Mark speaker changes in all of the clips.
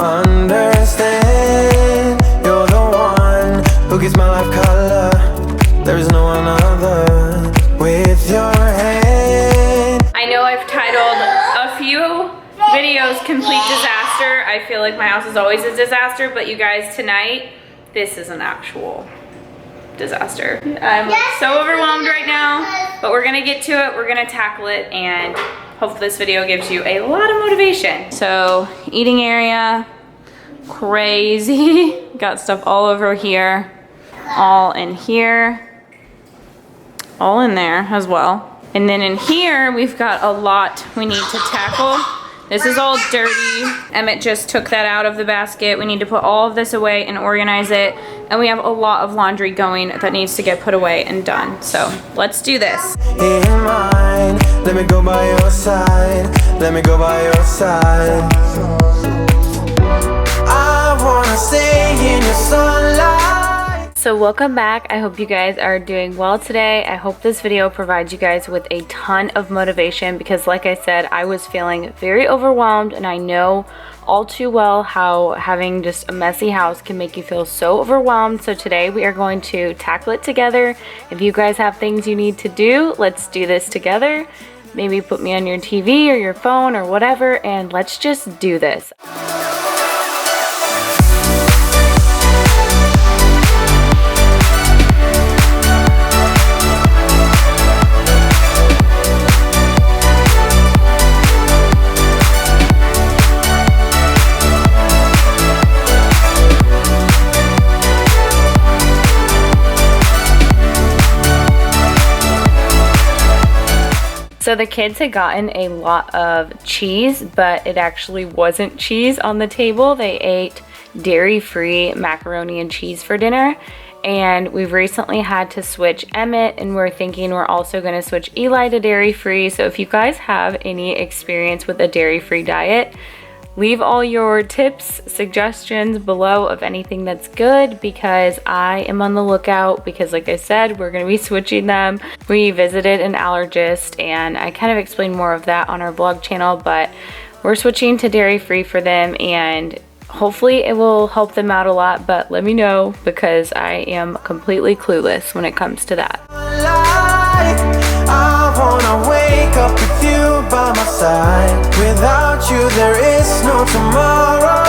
Speaker 1: understand. You're the one who gives my life color. There is no one other with your hand.
Speaker 2: I know I've titled a few videos Complete Disaster. I feel like my house is always a disaster, but you guys, tonight, this is an actual disaster. I'm so overwhelmed right now, but we're gonna get to it, we're gonna tackle it, and hopefully this video gives you a lot of motivation. So, eating area, crazy. Got stuff all over here, all in here, all in there as well. And then in here, we've got a lot we need to tackle. This is all dirty. Emmett just took that out of the basket. We need to put all of this away and organize it. And we have a lot of laundry going that needs to get put away and done. So let's do this.
Speaker 1: In mine, let me go by your side. Let me go by your side. I wanna stay in your sunlight.
Speaker 2: So welcome back. I hope you guys are doing well today. I hope this video provides you guys with a ton of motivation because like I said, I was feeling very overwhelmed, and I know all too well how having just a messy house can make you feel so overwhelmed. So today we are going to tackle it together. If you guys have things you need to do, let's do this together. Maybe put me on your TV or your phone or whatever, and let's just do this. So the kids had gotten a lot of cheese, but it actually wasn't cheese on the table. They ate dairy-free macaroni and cheese for dinner. And we've recently had to switch Emmett, and we're thinking we're also going to switch Eli to dairy-free. So if you guys have any experience with a dairy-free diet, leave all your tips, suggestions below of anything that's good, because I am on the lookout, because like I said, we're gonna be switching them. We visited an allergist, and I kind of explained more of that on our vlog channel, but we're switching to dairy-free for them, and hopefully it will help them out a lot, but let me know, because I am completely clueless when it comes to that.
Speaker 1: I wanna wake up with you by my side. Without you there is no tomorrow.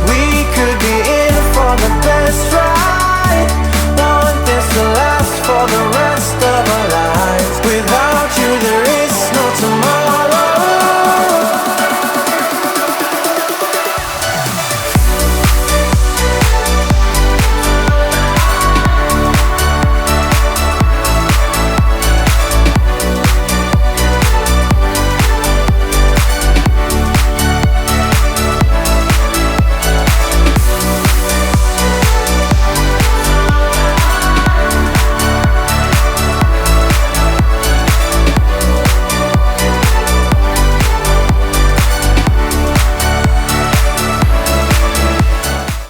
Speaker 1: We could be in for the best ride. Want this to last for the rest of our lives. Without you there is no tomorrow.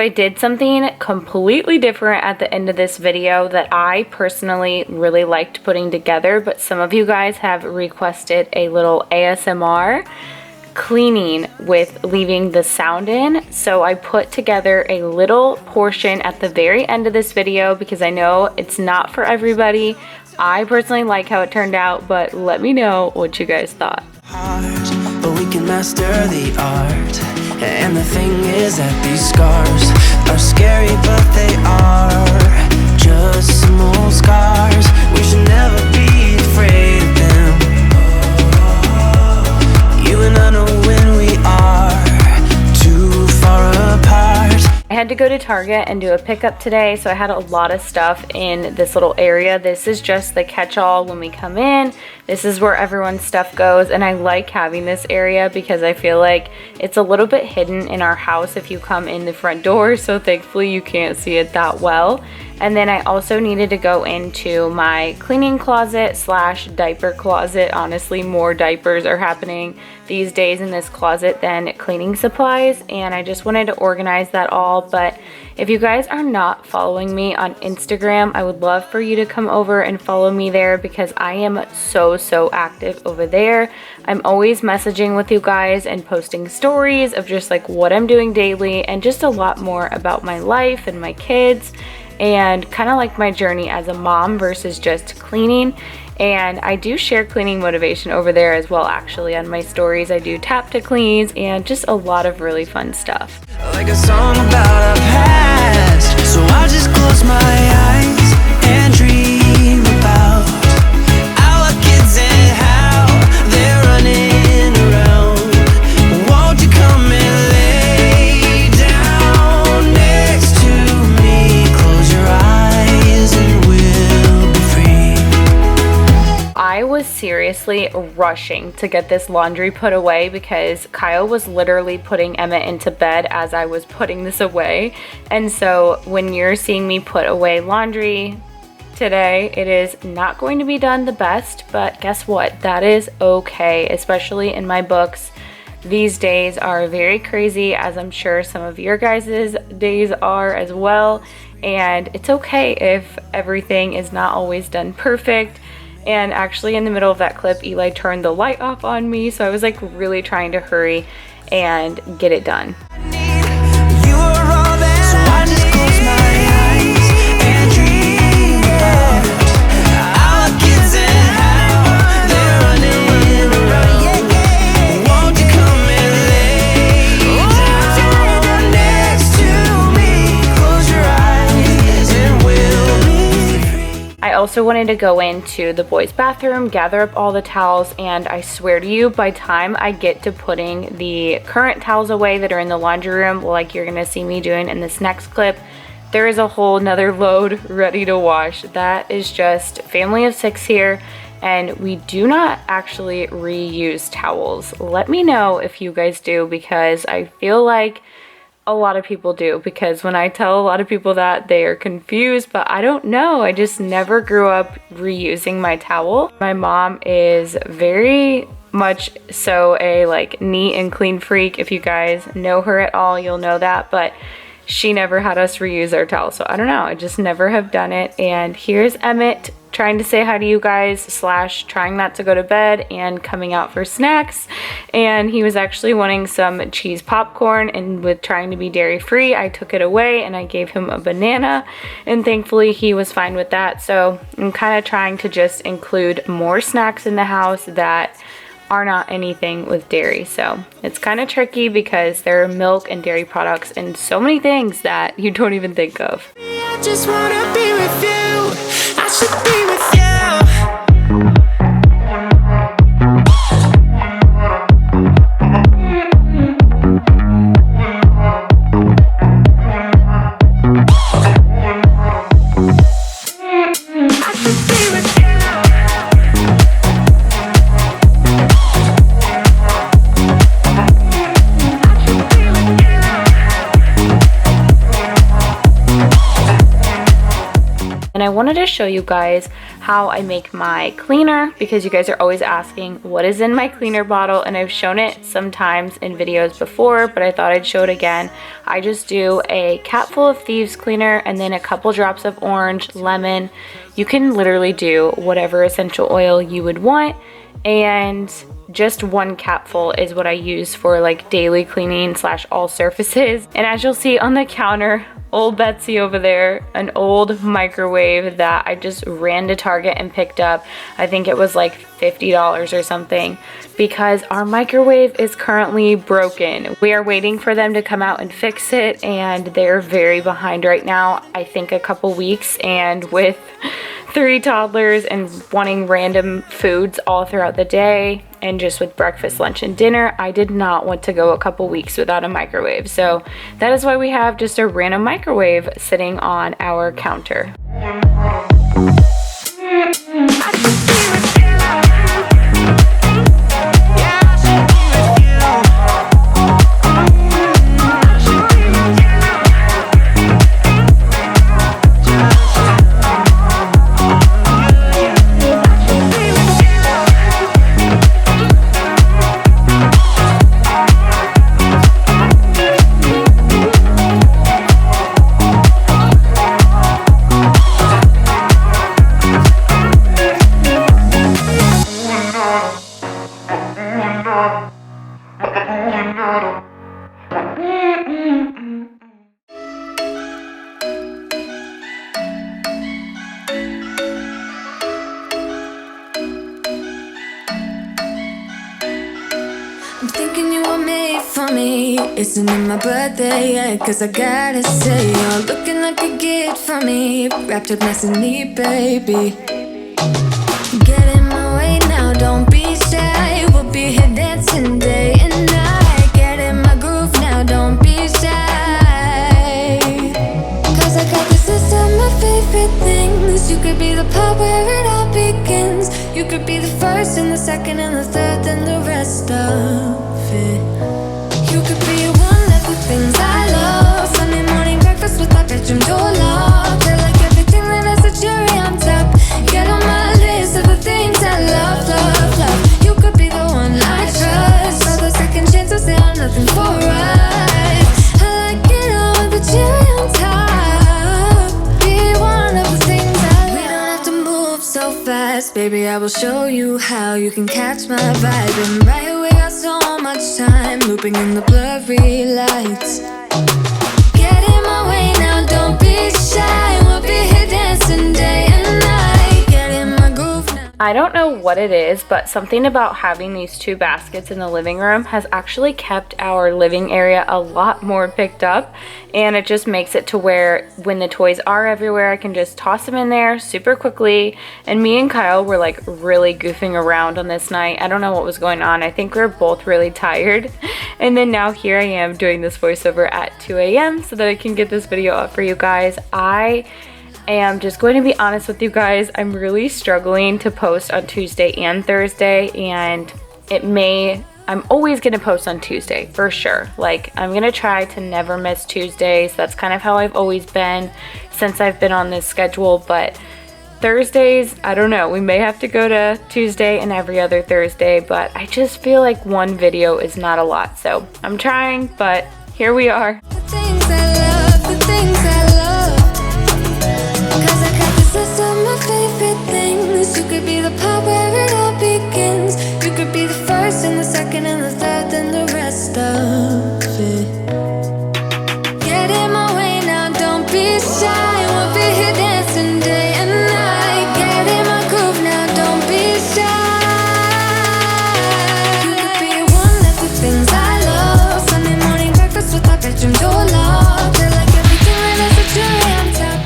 Speaker 2: I did something completely different at the end of this video that I personally really liked putting together, but some of you guys have requested a little ASMR cleaning with leaving the sound in. So I put together a little portion at the very end of this video because I know it's not for everybody. I personally like how it turned out, but let me know what you guys thought.
Speaker 1: But we can master the art. And the thing is that these scars are scary, but they are just small scars. We should never be afraid of them. You and I know when we are too far apart.
Speaker 2: I had to go to Target and do a pickup today, so I had a lot of stuff in this little area. This is just the catch-all when we come in. This is where everyone's stuff goes, and I like having this area because I feel like it's a little bit hidden in our house if you come in the front door, so thankfully you can't see it that well. And then I also needed to go into my cleaning closet slash diaper closet. Honestly, more diapers are happening these days in this closet than cleaning supplies, and I just wanted to organize that all. But If you guys are not following me on Instagram, I would love for you to come over and follow me there because I am so active over there. I'm always messaging with you guys and posting stories of just like what I'm doing daily and just a lot more about my life and my kids and kind of like my journey as a mom versus just cleaning. And I do share cleaning motivation over there as well. Actually, on my stories I do tap to cleans and just a lot of really fun stuff.
Speaker 1: Like a song about our past, so I'll just close my eyes and dream about our kids and how they're running around. Won't you come and lay down next to me? Close your eyes and we'll be free.
Speaker 2: I was seriously rushing to get this laundry put away because Kyle was literally putting Emmett into bed as I was putting this away. And so when you're seeing me put away laundry today, it is not going to be done the best, but guess what? That is okay, especially in my books. These days are very crazy, as I'm sure some of your guys' days are as well. And it's okay if everything is not always done perfect. And actually in the middle of that clip, Eli turned the light off on me, so I was like really trying to hurry and get it done.
Speaker 1: You are all that so I just close my eyes and dream about our kids and how they're running around. Won't you come and lay down next to me? Close your eyes and we'll be free.
Speaker 2: I also wanted to go into the boys' bathroom, gather up all the towels, and I swear to you, by time I get to putting the current towels away that are in the laundry room, like you're gonna see me doing in this next clip, there is a whole nother load ready to wash. That is just family of 6 here, and we do not actually reuse towels. Let me know if you guys do, because I feel like a lot of people do, because when I tell a lot of people that, they are confused, but I don't know. I just never grew up reusing my towel. My mom is very much so a like neat and clean freak. If you guys know her at all, you'll know that, but she never had us reuse our towels. So I don't know, I just never have done it. And here's Emmett trying to say hi to you guys / trying not to go to bed and coming out for snacks. And he was actually wanting some cheese popcorn, and with trying to be dairy free, I took it away and I gave him a banana, and thankfully he was fine with that. So I'm kind of trying to just include more snacks in the house that are not anything with dairy. So it's kind of tricky because there are milk and dairy products and so many things that you don't even think of.
Speaker 1: I just wanna be with you. I should be with you.
Speaker 2: And I wanted to show you guys how I make my cleaner, because you guys are always asking what is in my cleaner bottle, and I've shown it sometimes in videos before, but I thought I'd show it again. I just do a capful of Thieves cleaner and then a couple drops of orange, lemon. You can literally do whatever essential oil you would want, and just 1 capful is what I use for like daily cleaning / all surfaces. And as you'll see on the counter, old Betsy over there, an old microwave that I just ran to Target and picked up. I think it was like $50 or something, because our microwave is currently broken. We are waiting for them to come out and fix it, and they're very behind right now. I think a couple weeks, and with 3 toddlers and wanting random foods all throughout the day, and just with breakfast, lunch, and dinner, I did not want to go a couple weeks without a microwave. So that is why we have just a random microwave sitting on our counter.
Speaker 1: thinking you were made for me. Isn't it my birthday yet? Cause I gotta say, you're looking like a gift for me, wrapped up nice and neat, baby. Get in my way now, don't be shy. We'll be here dancing day and night. Get in my groove now, don't be shy. Cause I got this list of my favorite things. You could be the part where it all begins. You could be the first and the second and the third and the rest of it. You could be one of the things I love. Sunday morning breakfast with our bedroom door locked. I like everything that has a cherry on top. Get on my list of the things I love, love, love. You could be the one I trust. All the second chances, they are nothing for us. I like it all with the cherry on top. Be one of the things I love. We don't have to move so fast, baby, I will show you how. You can catch my vibe. And right here we got so much time, looping in the blurry lights. Get in my way now, don't be shy. We'll be here dancing day and night. Get in my groove now.
Speaker 2: I don't know what it is, but something about having these two baskets in the living room has actually kept our living area a lot more picked up, and it just makes it to where when the toys are everywhere, I can just toss them in there super quickly. And me and Kyle were like really goofing around on this night. I don't know what was going on. I think we were both really tired. And then now here I am doing this voiceover at 2 a.m. so that I can get this video up for you guys. I am just going to be honest with you guys. I'm really struggling to post on Tuesday and Thursday, and I'm always going to post on Tuesday for sure. Like, I'm going to try to never miss Tuesdays. That's kind of how I've always been since I've been on this schedule. But Thursdays, I don't know. We may have to go to Tuesday and every other Thursday, but I just feel like one video is not a lot. So I'm trying, but here we are.
Speaker 1: The things I love, the things I love. Cause I got this list of my favorite things. You could be the part where it all begins. You could be the first and the second and the third and the rest of it. Get in my way now, don't be shy. We'll be here dancing day and night. Get in my groove now, don't be shy. You could be one of the things I love. Sunday morning breakfast with our bedroom door locked. I like everything that has a cherry on top.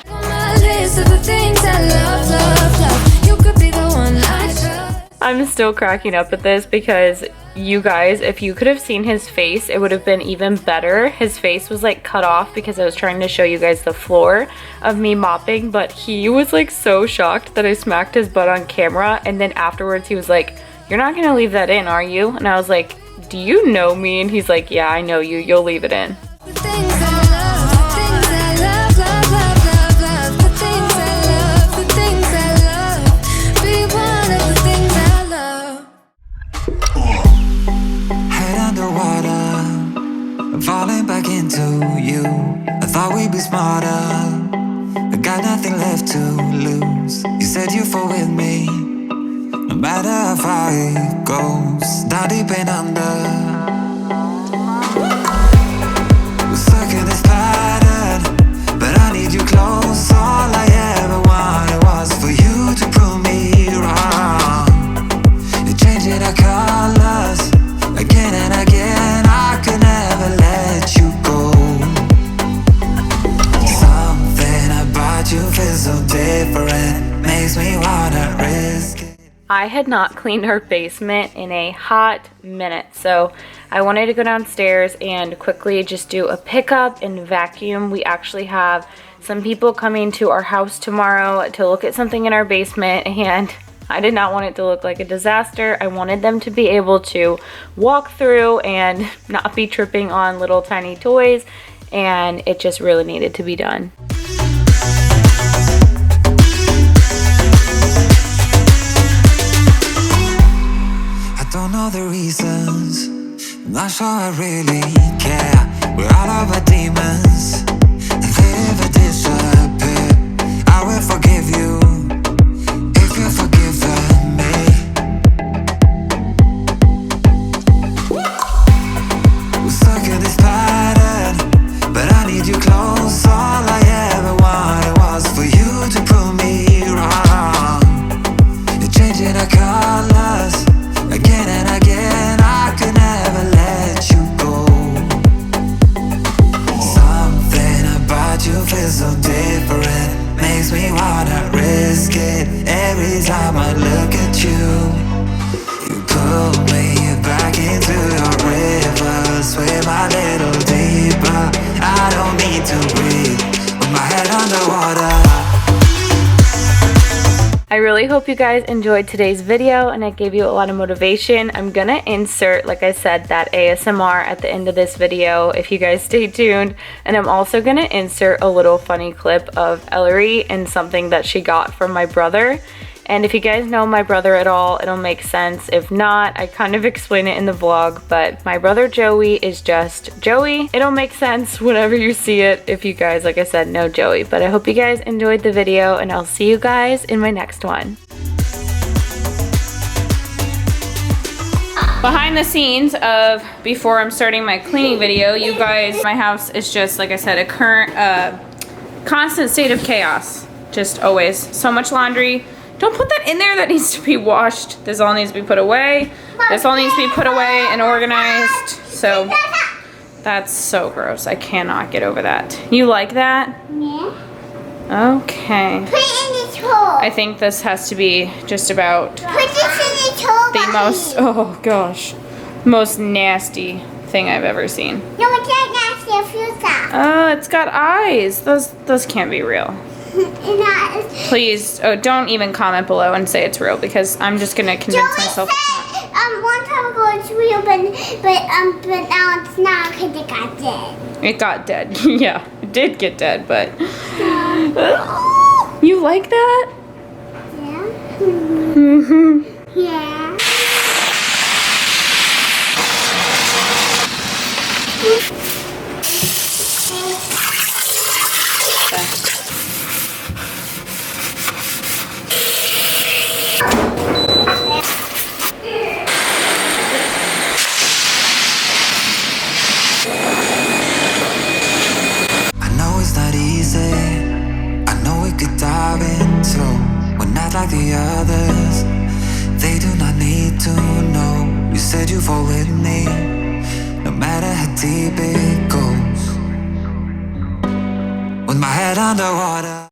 Speaker 1: On my list of the things I love, love, love. You could be the one I trust.
Speaker 2: I'm still cracking up at this because you guys, if you could have seen his face, it would have been even better. His face was like cut off because I was trying to show you guys the floor of me mopping, but he was like so shocked that I smacked his butt on camera. And then afterwards he was like, "You're not gonna leave that in, are you?" And I was like, "Do you know me?" And he's like, "Yeah, I know you. You'll leave it in."
Speaker 1: The things I love, the things I love, love, love, love, love. The things I love, the things I love. Be one of the things I love.
Speaker 3: Head underwater, falling back into you. I thought we'd be smarter, I got nothing left to lose. You said you fall with me, no matter how far it goes. Down deep and under, stuck in this pattern, but I need you close. All I ever wanted was for you to prove me wrong. You're changing our colors again and again. I could never let you go. Something about you feels so different, makes me wanna risk it.
Speaker 2: I had not cleaned our basement in a hot minute, so I wanted to go downstairs and quickly just do a pickup and vacuum. We actually have some people coming to our house tomorrow to look at something in our basement, and I did not want it to look like a disaster. I wanted them to be able to walk through and not be tripping on little tiny toys, and it just really needed to be done.
Speaker 3: Don't know the reasons, I'm not sure I really care. We're all of our demons, they never disappear. I will forgive you if you've forgiven me. We're stuck in this pattern, but I need you close. All I ever wanted was for you to prove me wrong. time I look at you, you pull me back into your river. Swim a little deeper, I don't need to breathe with my head underwater.
Speaker 2: I really hope you guys enjoyed today's video and it gave you a lot of motivation. I'm gonna insert, like I said, that ASMR at the end of this video if you guys stay tuned. And I'm also gonna insert a little funny clip of Ellery and something that she got from my brother. And if you guys know my brother at all, it'll make sense. If not, I kind of explain it in the vlog, but my brother Joey is just Joey. It'll make sense whenever you see it if you guys, like I said, know Joey. But I hope you guys enjoyed the video and I'll see you guys in my next one. Behind the scenes of before I'm starting my cleaning video, you guys, my house is just, like I said, a current, constant state of chaos. Just always. So much laundry. Don't put that in there, that needs to be washed. This all needs to be put away. This all needs to be put away and organized. So that's so gross. I cannot get over that. You like that? Yeah. Okay. Put it in the hole. I think this has to be just about put this in the hole. The most, oh gosh, most nasty thing I've ever seen. No, it's not nasty. I feel that. Oh, it's got eyes. Those can't be real. Please, don't even comment below and say it's real because I'm just gonna convince myself it's not.
Speaker 4: One time ago it's real, but now it's not because it got dead.
Speaker 2: It got dead. Yeah, it did get dead, but you like that?
Speaker 4: Yeah.
Speaker 2: Mm-hmm.
Speaker 4: Yeah.
Speaker 3: Like the others, they do not need to know. You said you fall with me, no matter how deep it goes. With my head underwater.